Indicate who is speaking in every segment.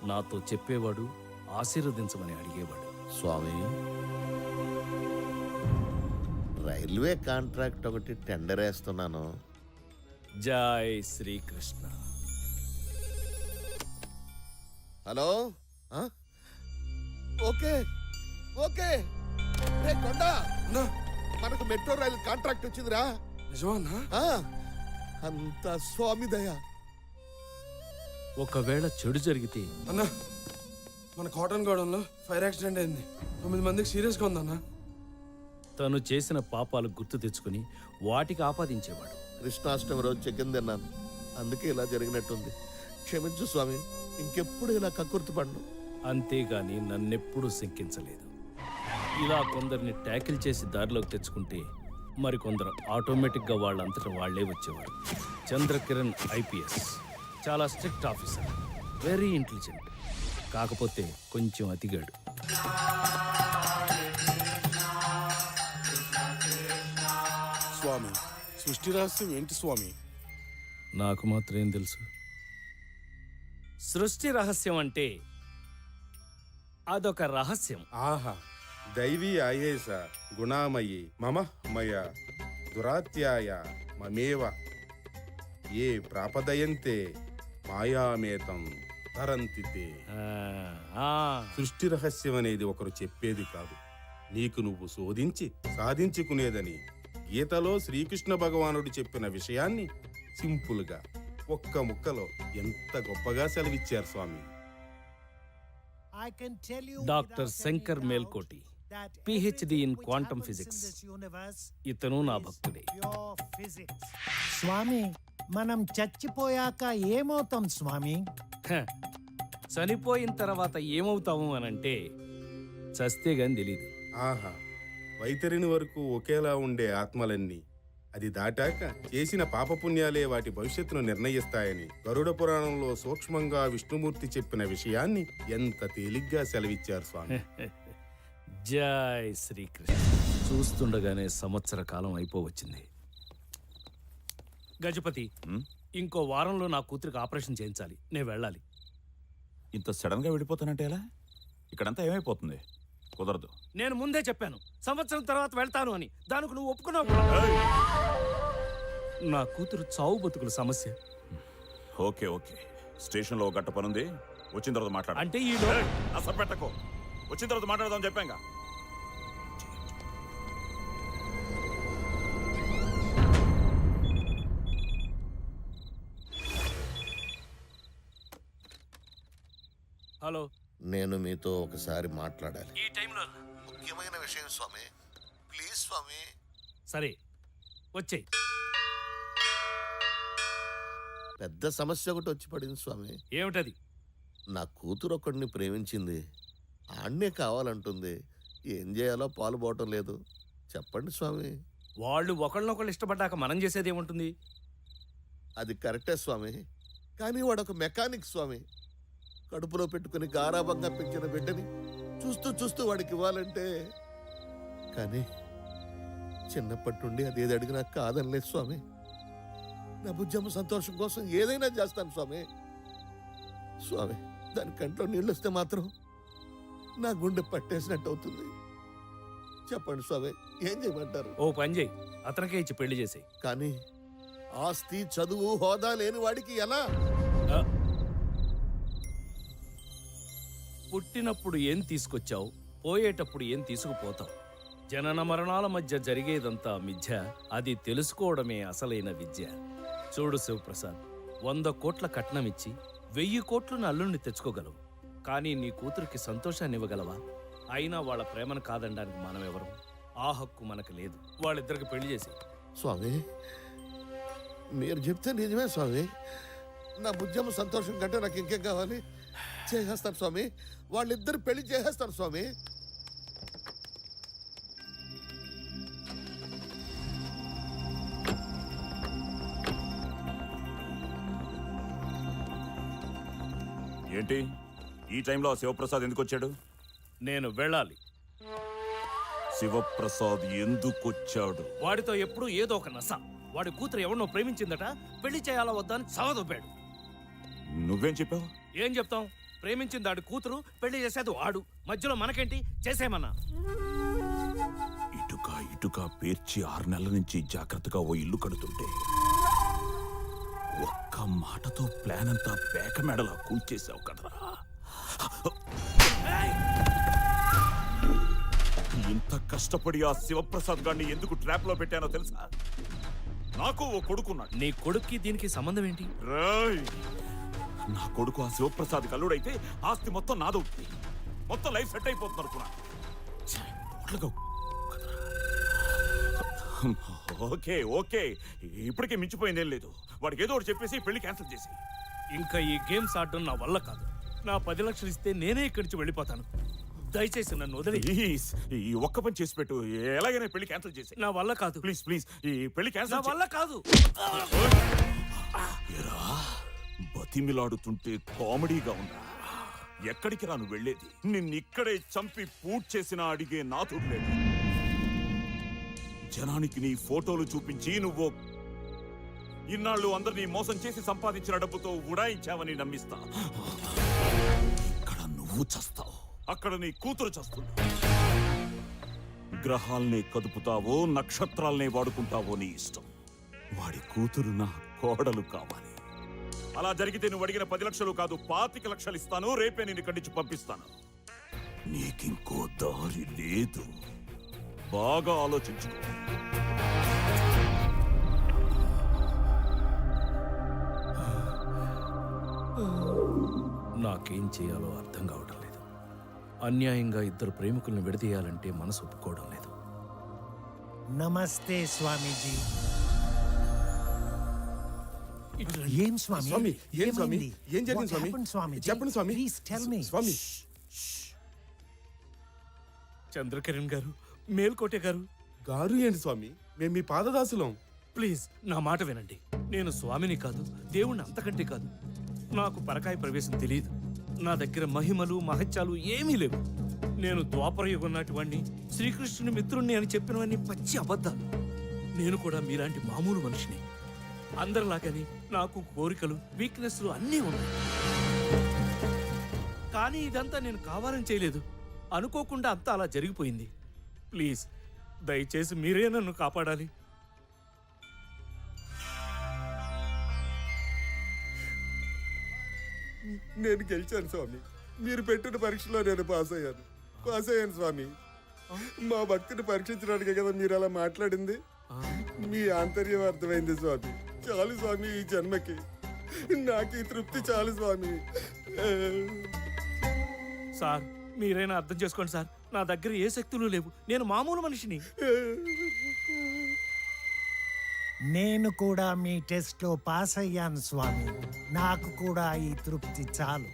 Speaker 1: నాతో చెప్పేవాడు, ఆశీర్వదించమని అడిగేవాడు.
Speaker 2: స్వామి, రైల్వే కాంట్రాక్ట్ ఒకటి టెండర్ వేస్తున్నాను.
Speaker 1: జై శ్రీకృష్ణ.
Speaker 2: Hello, okay okay. రే కొండ, మనకు మెట్రో రైలు కాంట్రాక్ట్ వచ్చిందిరా.
Speaker 3: నిజమా?
Speaker 2: అంత స్వామి దయ.
Speaker 1: ఒకవేళ చెడు జరిగితే
Speaker 3: అన్నా, మన కాటన్ గోడంలో ఫైర్ యాక్సిడెంట్ అయింది. 9 మందికి సీరియస్గా ఉందన్నా.
Speaker 1: తను చేసిన పాపాలు గుర్తు తెచ్చుకుని వాటికి ఆపాదించేవాడు.
Speaker 2: కృష్ణాష్టమి రోజు చికెన్ తిన్నాను, అందుకే ఇలా జరిగినట్టుంది. క్షమించు స్వామి, ఇంకెప్పుడు ఇలా కక్కుర్తిపడను.
Speaker 1: అంతేగాని నన్నెప్పుడూ శంకించలేదు. ఇలా కొందరిని ట్యాకిల్ చేసి దారిలోకి తెచ్చుకుంటే మరికొందరు ఆటోమేటిక్గా వాళ్ళంతటా వాళ్లే వచ్చేవారు. చంద్రకిరణ్ ఐపీఎస్ చాలా స్ట్రిక్ట్ ఆఫీసర్, వెరీ ఇంటెలిజెంట్. కాకపోతే కొంచెం అతిగాడు.
Speaker 4: స్వామి, సృష్టి రహస్యం ఏంటి స్వామి?
Speaker 1: నాకు మాత్రం ఏం తెలుసు. సృష్టి రహస్యం అంటే అదొక రహస్యం.
Speaker 4: ఆహా, దైవీ ఆయేష గుణామయి మమ మయ దురాత్యాయ మమేవ ఏ ప్రాపదయంతే మాయామేతం తరంతితే. సృష్టి రహస్యం అనేది ఒకరు చెప్పేది కాదు, నీకు నువ్వు శోధించి సాధించుకునేదని గీతలో శ్రీకృష్ణ భగవానుడు చెప్పిన విషయాన్ని సింపుల్ గా ఒక్క ముక్కలో ఎంత గొప్పగా సెలవిచ్చారు స్వామి.
Speaker 1: Doctor Shankar Melkote, PhD in quantum physics. ఇతను నా భక్తుడే.
Speaker 5: స్వామి, మనం చచ్చిపోయాక ఏమవుతాం స్వామి?
Speaker 1: చనిపోయిన తర్వాత ఏమవుతాము అనంటే చస్తే గాని తెలీదు.
Speaker 4: ఆహా, వైతరిని వరకు ఒకేలా ఉండే ఆత్మలన్నీ అది దాటాక చేసిన పాపపుణ్యాలే వాటి భవిష్యత్తును నిర్ణయిస్తాయని గరుడ పురాణంలో సూక్ష్మంగా విష్ణుమూర్తి చెప్పిన విషయాన్ని ఎంత తేలిగ్గా సెలవిచ్చారు స్వామి.
Speaker 1: జై శ్రీకృష్ణ. చూస్తుండగానే సంవత్సర కాలం అయిపోవచ్చింది. గజపతి, ఇంకో వారంలో నా కూతురికి ఆపరేషన్ చేయించాలి. నేను వెళ్ళాలి.
Speaker 6: ఇంత సడన్ గా వెళ్ళిపోతానంటే ఎలా? ఇక్కడంతా ఏమైపోతుంది? కుదరదు.
Speaker 1: నేను ముందే చెప్పాను సంవత్సరం తర్వాత వెళ్తాను అని. దానికి నువ్వు ఒప్పుకున్నావు. నా కూతురు చావు బతుకుల సమస్య.
Speaker 6: ఓకే ఓకే, స్టేషన్ లో గట్ట పనుంది, వచ్చిన తర్వాత మాట్లాడు.
Speaker 1: అంటే ఈ
Speaker 6: అసలు పెట్టకు, వచ్చిన తర్వాత మాట్లాడదాం చెప్పాంగా.
Speaker 1: హలో,
Speaker 2: నేను మీతో ఒకసారి మాట్లాడాలి.
Speaker 1: ఈ టైంలో
Speaker 2: ముఖ్యమైన విషయం స్వామి, ప్లీజ్ స్వామి.
Speaker 1: సరే వచ్చేయ్.
Speaker 2: పెద్ద సమస్య ఒకటి వచ్చి పడింది స్వామి.
Speaker 1: ఏమిటది?
Speaker 2: నా కూతురు ఒకడిని ప్రేమించింది, ఆడనే కావాలంటుంది. ఏం చేయాలో పాలు పోవటం లేదు. చెప్పండి స్వామి.
Speaker 1: వాళ్ళు ఒకళ్ళనొకళ్ళు ఇష్టపడ్డాక మనం చేసేది ఏముంటుంది?
Speaker 2: అది కరెక్టే స్వామి, కానీ వాడు ఒక మెకానిక్ స్వామి. కడుపులో పెట్టుకుని గారాబంగా పెంచిన బిడ్డని చూస్తూ చూస్తూ వాడికి ఇవ్వాలంటే, కానీ చిన్నప్పటి నుండి అదేది అడిగినా కాదనలేదు స్వామి. నా బుజ్జమ్మ సంతోషం కోసం ఏదైనా చేస్తాను స్వామి. స్వామి, దాని కంట్లో నీళ్ళు వస్తే మాత్రం నా గుండె పట్టేసినట్టు అవుతుంది. చెప్పండి స్వామి, ఏం చేయమంటారు?
Speaker 1: ఓ పని చేయి, అతనికే ఇచ్చి పెళ్లి చేసేయ్.
Speaker 2: కానీ ఆస్తి, చదువు, హోదా లేని వాడికి ఎలా?
Speaker 1: పుట్టినప్పుడు ఏం తీసుకొచ్చావు, పోయేటప్పుడు ఏం తీసుకుపోతావు. జనన మరణాల మధ్య జరిగేదంతా మిథ్య, అది తెలుసుకోవడమే అసలైన విద్య. చూడు శివప్రసాద్, 100 కోట్ల కట్నం ఇచ్చి 1000 కోట్లను అల్లుణ్ణి తెచ్చుకోగలవు. కానీ నీ కూతురికి సంతోషాన్ని ఇవ్వగలవా? అయినా వాళ్ళ ప్రేమను కాదనడానికి మనమెవరం? ఆ హక్కు మనకు లేదు. వాళ్ళిద్దరికి పెళ్లి చేసి.
Speaker 2: స్వామి, మీరు చెప్తే నిజమే స్వామి. నా బుజ్జమ్మ సంతోషం కంటే నాకు ఇంకేం కావాలి? చేసేస్తాను స్వామి, వాళ్ళిద్దరు పెళ్లి చేసేస్తాను స్వామి.
Speaker 6: ఏంటి ఈ టైంలో శివప్రసాద్ ఎందుకు వచ్చాడు?
Speaker 1: నేను వెళ్ళాలి.
Speaker 6: శివప్రసాద్ ఎందుకు వచ్చాడు?
Speaker 1: వాడితో ఎప్పుడూ ఏదో ఒక నస. వాడి కూతురు ఎవరినో ప్రేమించిందట, పెళ్లి చేయాలా వద్దా అని సవదొబ్బాడు.
Speaker 6: నువ్వేం చెప్పావు?
Speaker 1: ఏం చెప్తాం? ప్రేమించింది ఆడు కూతురు, పెళ్లి చేసేది వాడు. మధ్యలో మనకేంటి? చేసేమన్నా.
Speaker 6: ఇటుక పేర్చి 6 నెలల నుంచి జాగ్రత్తగా ఓ ఇల్లు కడుతుంటే ఒక్క మాటతో ప్లాన్ అంతా పేక మెడలా కూల్చేసావు కదరా. ఇంత కష్టపడి ఆ శివప్రసాద్ గారిని ఎందుకు ట్రాప్ లో పెట్టానో తెలుసా? నాకు ఓ కొడుకున్నాడు.
Speaker 1: నీ కొడుక్కి దీనికి సంబంధం ఏంటి?
Speaker 6: రేయ్! నా కొడుకు ఆ శివప్రసాద్ కల్లుడైతే ఆస్తి మొత్తం నాదవుతుంది. మొత్తం లైఫ్ సెట్ అయిపోతుంది అనుకున్నా. ఛే, పొట్లగా కదరా. ఓకే ఇప్పటికే మించిపోయిందేం లేదు. వాడికి ఏదో ఒకటి చెప్పేసి పెళ్లి క్యాన్సిల్ చేసి.
Speaker 1: ఇంకా ఈ గేమ్స్ ఆడడం నా వల్ల కాదు. నా 10 లక్షలు ఇస్తే నేనే ఇక్కడి నుంచి వెళ్ళిపోతాను. దయచేసి నన్ను వదిలి.
Speaker 6: ప్లీజ్ ఈ ఒక్క పని చేసి పెట్టు. ఎలాగైనా పెళ్లి క్యాన్సిల్ చేసి.
Speaker 1: నా వల్ల కాదు.
Speaker 6: ప్లీజ్ ఈ పెళ్లి
Speaker 1: నా
Speaker 6: క్యాన్సిల్
Speaker 1: వల్ల కాదు.
Speaker 6: ఎరా బతిమిలాడుతుంటే కామెడీగా ఉందా? ఎక్కడికి రాను వెళ్ళేది? నిన్నిక్కడే చంపి పూట్ చేసిన అడిగే నాథుడు లేడు. జనానికి నీ ఫోటోలు చూపించి నువ్వు ఇన్నాళ్ళు అందరినీ మోసం చేసి సంపాదించిన డబ్బుతో ఉడాయించావని నమ్మిస్తా. ఇక్కడ నువ్వు చస్తావు, అక్కడ నీ కూతురు చస్తుంది. గ్రహాల్ని కదుపుతావో నక్షత్రాల్ని వాడుకుంటావో నీ ఇష్టం. వాడి కూతురు నా కోడలు కావాలి. అలా జరిగితే నువ్వు అడిగిన 10 లక్షలు కాదు 25 లక్షలు ఇస్తాను. రేపే నేను ఇక్కడి నుంచి పంపిస్తాను. నీకింకో దారి లేదు. బాగా ఆలోచించుకో.
Speaker 1: నాకేం చేయాలో అర్థం కావడం లేదు. అన్యాయంగా ఇద్దరు ప్రేమికులను విడదీయాలంటే మనసు ఒప్పుకోవడం లేదు.
Speaker 5: నమస్తే స్వామీజీ. ఏం స్వామి?
Speaker 3: స్వామి, ఏం స్వామి?
Speaker 5: ఏమైంది?
Speaker 3: ఏం జరిగింది
Speaker 5: What
Speaker 3: స్వామి?
Speaker 5: happened, స్వామీజీ?
Speaker 3: చెప్పండి స్వామి.
Speaker 5: Please tell me.
Speaker 3: స్వామి,
Speaker 1: చంద్రకిరణ్ గారు, మేల్కోటే గారు,
Speaker 3: గారు ఏంటి స్వామి? మేము మీ పాదదాసులం.
Speaker 1: ప్లీజ్ నా మాట వినండి. నేను స్వామిని కాదు, దేవుణ్ణి అంతకంటే కాదు. నాకు పరకాయ ప్రవేశం తెలియదు. నా దగ్గర మహిమలు మహత్యాలు ఏమీ లేవు. నేను ద్వాపరయుగం నాటివాణ్ణి, శ్రీకృష్ణుని మిత్రుణ్ణి అని చెప్పినవన్నీ పచ్చి అబద్ధాలు. నేను కూడా మీలాంటి మామూలు మనిషిని. అందరిలాగని నాకు కోరికలు, వీక్నెస్లు అన్నీ ఉన్నాయి. కానీ ఇదంతా నేను కావాలని చేయలేదు. అనుకోకుండా అంతా అలా జరిగిపోయింది. ప్లీజ్ దయచేసి మీరే నన్ను కాపాడాలి.
Speaker 3: నేను గెలిచాను స్వామి. మీరు పెట్టిన పరీక్షలో నేను పాస్ అయ్యాను స్వామి. మా భక్తిని పరీక్షించడానికే కదా మీరు అలా మాట్లాడింది. మీ ఆంతర్యం అర్థమైంది స్వామి. చాలు స్వామి, ఈ జన్మకి నాకు ఈ తృప్తి చాలు స్వామి.
Speaker 1: సార్ మీరైనా అర్థం చేసుకోండి సార్. నా దగ్గర ఏ శక్తులు లేవు. నేను మామూలు మనిషిని.
Speaker 5: నేను కూడా మీ టెస్ట్ లో పాస్ అయ్యాను స్వామి. నాకు కూడా ఈ తృప్తి చాలు.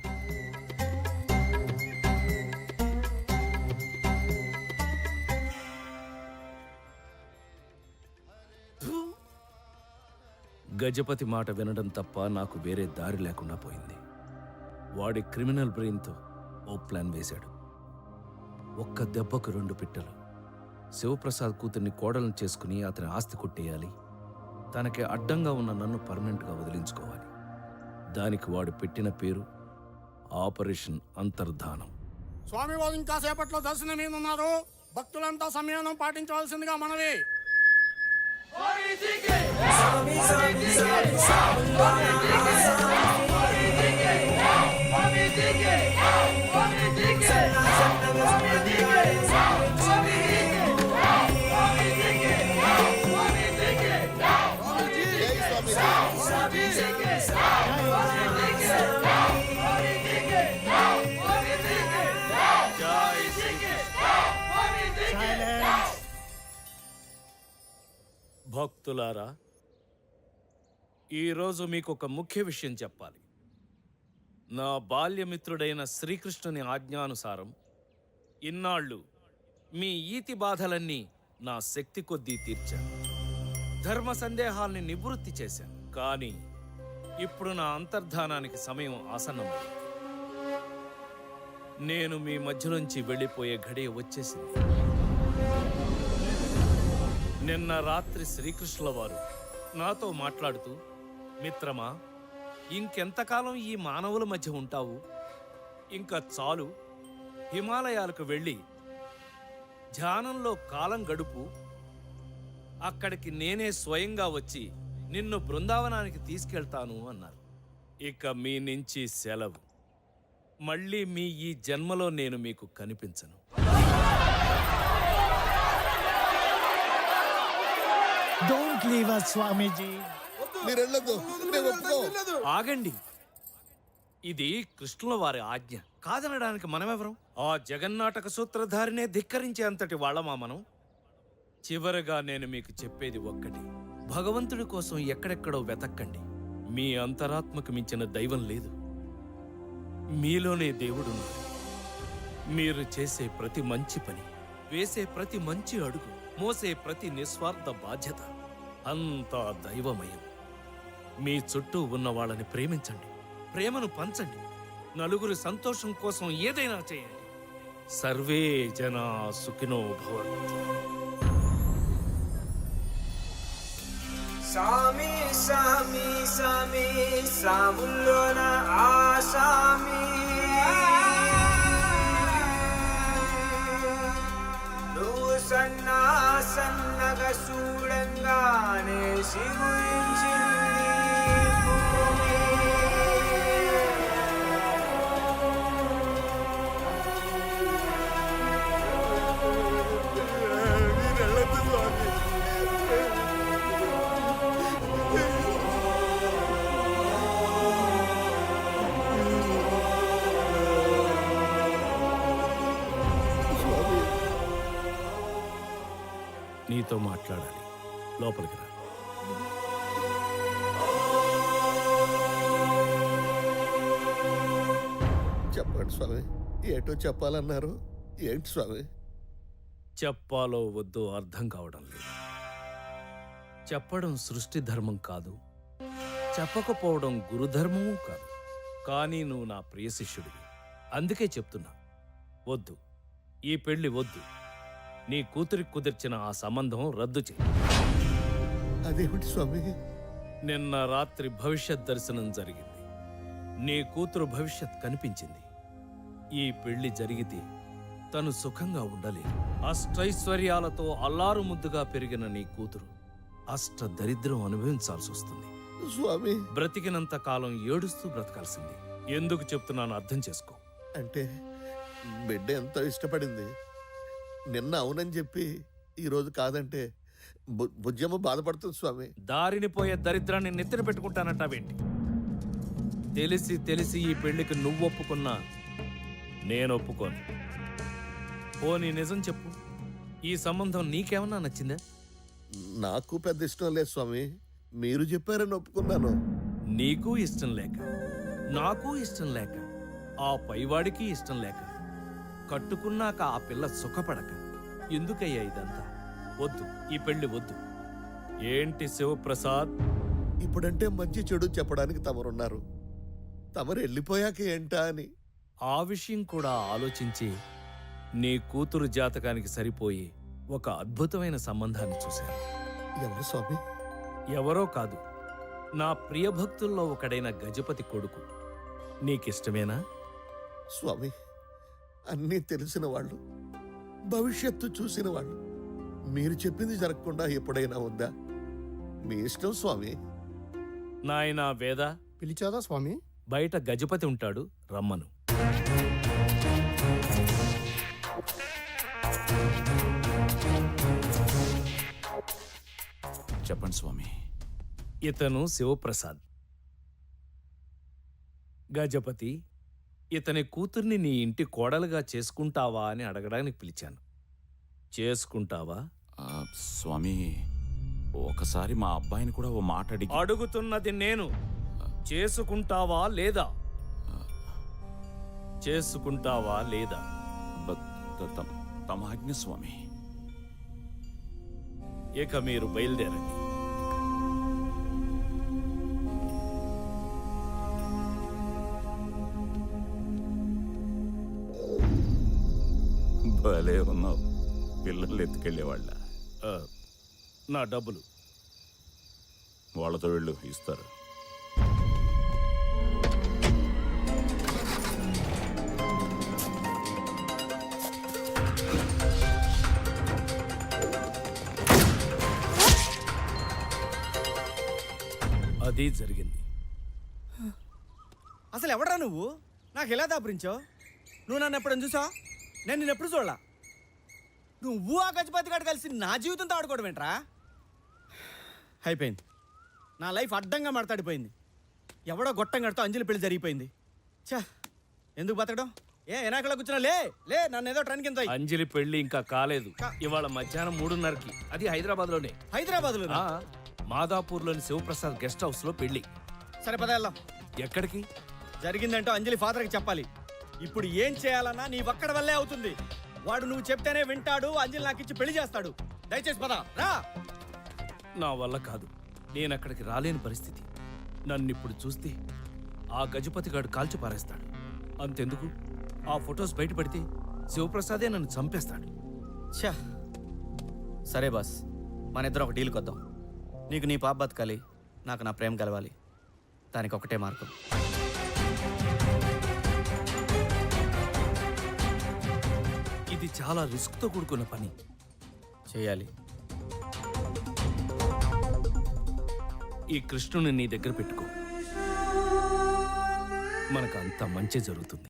Speaker 1: గజపతి మాట వినడం తప్ప నాకు వేరే దారి లేకుండా పోయింది. వాడి క్రిమినల్ బ్రెయిన్తో ఓ ప్లాన్ వేశాడు. ఒక్క దెబ్బకు 2 పిట్టలు. శివప్రసాద్ కూతుర్ని కోడలను చేసుకుని అతని ఆస్తి కొట్టేయాలి. తనకి అడ్డంగా ఉన్న నన్ను పర్మనెంట్గా వదిలించుకోవాలి. దానికి వాడు పెట్టిన పేరు ఆపరేషన్ అంతర్ధానం.
Speaker 7: స్వామివారు ఇంకా సేపట్లో దర్శనం మీద ఉన్నారు. భక్తులంతా సంయమనం పాటించవలసిందిగా మనవి.
Speaker 1: భక్తులారా, ఈరోజు మీకు ఒక ముఖ్య విషయం చెప్పాలి. నా బాల్యమిత్రుడైన శ్రీకృష్ణుని ఆజ్ఞానుసారం ఇన్నాళ్ళు మీ ఈతి బాధలన్నీ నా శక్తి కొద్దీ తీర్చాను. ధర్మ సందేహాల్ని నివృత్తి చేశాను. కానీ ఇప్పుడు నా అంతర్ధానానికి సమయం ఆసన్నమైంది. నేను మీ మధ్యలోంచి వెళ్ళిపోయే ఘడియ వచ్చేసింది. నిన్న రాత్రి శ్రీకృష్ణుల వారు నాతో మాట్లాడుతూ, మిత్రమా, ఇంకెంతకాలం ఈ మానవుల మధ్య ఉంటావు? ఇంకా చాలు. హిమాలయాలకు వెళ్ళి ధ్యానంలో కాలం గడుపు. అక్కడికి నేనే స్వయంగా వచ్చి నిన్ను బృందావనానికి తీసుకెళ్తాను అన్నారు. ఇక మీ నుంచి సెలవు. మళ్ళీ మీ ఈ జన్మలో నేను మీకు కనిపించను.
Speaker 5: డోంట్ లీవ్ అస్ స్వామీజీ.
Speaker 2: మీరు వెళ్ళొద్దు, మేము ఒప్పుకో.
Speaker 1: ఆగండి. ఇది కృష్ణుల వారి ఆజ్ఞ. కాదనడానికి మనమెవరం? ఆ జగన్నాటక సూత్రధారినే ధిక్కరించే అంతటి వాళ్ళమా మనం? చివరగా నేను మీకు చెప్పేది ఒక్కటి. భగవంతుడి కోసం ఎక్కడెక్కడో వెతక్కండి. మీ అంతరాత్మకు మించిన దైవం లేదు. మీలోనే దేవుడున్నాడు. మీరు చేసే ప్రతి మంచి పని, వేసే ప్రతి మంచి అడుగు, మోసే ప్రతి నిస్వార్థ బాధ్యత అంతా దైవమయం. మీ చుట్టూ ఉన్న వాళ్ళని ప్రేమించండి, ప్రేమను పంచండి. నలుగురి సంతోషం కోసం ఏదైనా చేయండి. సర్వే జనా సుఖినో భవంతు.
Speaker 8: సామి సామి సామి సాముల్లోన ఆసామి నువ్వు సన్నగా చూడంగానే సిగురించింది భూమి.
Speaker 3: మీరు వెళ్ళొద్దు స్వామి.
Speaker 2: స్వామి,
Speaker 1: నీతో మాట్లాడాలి. లోపలికి రా.
Speaker 2: చెప్పండి స్వామి, ఏటో చెప్పాలన్నారు. ఏంటి స్వామి?
Speaker 1: చెప్పాలో వద్దో అర్థం కావడం లేదు. చెప్పడం సృష్టి ధర్మం కాదు, చెప్పకపోవడం గురుధర్మమూ కాదు. కానీ నువ్వు నా ప్రియ శిష్యుడివి, అందుకే చెప్తున్నా. వద్దు, ఈ పెళ్లి వద్దు. నీ కూతురికి కుదిర్చిన ఆ సంబంధం రద్దు చేయి.
Speaker 2: అదేమిటి స్వామి?
Speaker 1: నిన్న రాత్రి భవిష్యత్ దర్శనం జరిగింది. నీ కూతురు భవిష్యత్ కనిపించింది. ఈ పెళ్లి జరిగితే తను సుఖంగా ఉండలేదు. అష్టైశ్వర్యాలతో అల్లారు ముద్దుగా పెరిగిన నీ కూతురు అష్ట దరిద్రం అనుభవించాల్సి వస్తుంది.
Speaker 2: స్వామి
Speaker 1: బ్రతికినంత కాలం ఏడుస్తూ బ్రతకాల్సింది. ఎందుకు చెప్తున్నాను అర్థం చేసుకో.
Speaker 2: అంటే బిడ్డ ఎంతో ఇష్టపడింది. నిన్న అవునని చెప్పి ఈరోజు కాదంటే బుజ్జమ్మ బాధపడుతుంది స్వామి.
Speaker 1: దారిని పోయే దరిద్రాన్ని నెత్తిన పెట్టుకుంటానంటావేంటి? తెలిసి తెలిసి ఈ పెళ్లికి నువ్వు ఒప్పుకున్నా నేను ఒప్పుకోను. పోనీ నిజం చెప్పు, ఈ సంబంధం నీకేమన్నా నచ్చిందా?
Speaker 2: నాకు పెద్ద ఇష్టం లేదు స్వామి. మీరు చెప్పారని ఒప్పుకున్నాను.
Speaker 1: నీకు ఇష్టం లేక, నాకు ఇష్టం లేక, ఆ పైవాడికి ఇష్టం లేక, కట్టుకున్నాక ఆ పిల్ల సుఖపడక ఎందుకయ్యా ఇదంతా? వద్దు, ఈ పెళ్లి వద్దు. ఏంటి శివప్రసాద్?
Speaker 2: ఇప్పుడంటే మంచి చెడు చెప్పడానికి తమరున్నారు. తమరు వెళ్ళిపోయాక ఏంటా అని.
Speaker 1: ఆ విషయం కూడా ఆలోచించి నీ కూతురు జాతకానికి సరిపోయి ఒక అద్భుతమైన సంబంధాన్ని చూశాను.
Speaker 2: ఎవరు స్వామి?
Speaker 1: ఎవరో కాదు, నా ప్రియభక్తుల్లో ఒకడైన గజపతి కొడుకు. నీకిష్టమేనా?
Speaker 2: స్వామి, అన్నీ తెలిసిన వాళ్ళు, భవిష్యత్తు చూసిన వాళ్ళు, మీరు చెప్పింది జరగకుండా ఎప్పుడైనా ఉందా? మీ ఇష్టం స్వామి.
Speaker 1: నాయనా వేద,
Speaker 7: పిలిచాదా స్వామి?
Speaker 1: బయట గజపతి ఉంటాడు, రమ్మను.
Speaker 6: చెప్పండి స్వామి.
Speaker 1: ఇతను శివప్రసాద్. గజపతి, ఇతని కూతుర్ని నీ ఇంటి కోడలుగా చేసుకుంటావా అని అడగడానికి పిలిచాను. చేసుకుంటావా?
Speaker 6: స్వామి, ఒకసారి మా అబ్బాయిని కూడా ఓ మాట అడిగి.
Speaker 1: అడుగుతున్నది నేను. చేసుకుంటావా లేదా? చేసుకుంటావా లేదా?
Speaker 6: తమ ఆజ్ఞ స్వామి.
Speaker 1: ఇక మీరు బయలుదేరండి.
Speaker 6: భలే ఉన్నావు. పిల్లలు ఎత్తుకెళ్ళేవాళ్ళ.
Speaker 1: నా డబ్బులు
Speaker 6: వాళ్ళతో వెళ్ళు, ఇస్తారు.
Speaker 1: అది జరిగింది.
Speaker 9: అసలు ఎవడా నువ్వు? నాకు ఎలా దాపురించావు? నువ్వు నన్ను ఎప్పుడైనా చూసా? నేను నిన్ను ఎప్పుడు చూడలా. నువ్వు ఆ గజపతి గారు కలిసి నా జీవితంతో ఆడుకోవడం ఏంట్రా? అయిపోయింది. నా లైఫ్ అడ్డంగా మాట్లాడిపోయింది. ఎవడో గొట్టం గడితో అంజలి పెళ్లి జరిగిపోయింది. ఛా, ఎందుకు బతకడం? ఎనాకలో కూర్చున్నా లే లే, నన్ను ఏదో ట్రైన్ కింద.
Speaker 1: అంజలి పెళ్లి ఇంకా కాలేదు. ఇవాళ మధ్యాహ్నం 3:30కి. అది హైదరాబాద్లోనే.
Speaker 9: హైదరాబాద్లో?
Speaker 1: మాదాపూర్లోని శివప్రసాద్ గెస్ట్ హౌస్ లో పెళ్లి.
Speaker 9: సరే పద వెళ్దాం.
Speaker 1: ఎక్కడికి?
Speaker 9: జరిగిందంటూ అంజలి ఫాదర్కి చెప్పాలి. ఇప్పుడు ఏం చేయాలన్నా నీ ఒక్కడి వల్లే అవుతుంది. వాడు నువ్వు చెప్తేనే వింటాడు. అంజలి నాకు ఇచ్చి పెళ్లి చేస్తాడు. దయచేసి పద రా.
Speaker 1: నా వల్ల కాదు. నేను అక్కడికి రాలేని పరిస్థితి. నన్నిప్పుడు చూస్తే ఆ గజపతిగాడు కాల్చి పారేస్తాడు. అంతెందుకు, ఆ ఫొటోస్ బయటపడితే శివప్రసాదే నన్ను చంపేస్తాడు.
Speaker 9: ఛా, సరే బాస్, మన ఇద్దరం ఒక డీల్ కొద్దాం. నీకు నీ పాప బతకాలి, నాకు నా ప్రేమ కలవాలి. దానికి ఒకటే మార్గం.
Speaker 1: ఇది చాలా రిస్క్తో కూడుకున్న పని.
Speaker 9: చేయాలి.
Speaker 1: ఈ కృష్ణుని నీ దగ్గర పెట్టుకో. మనకు అంత మంచి జరుగుతుంది.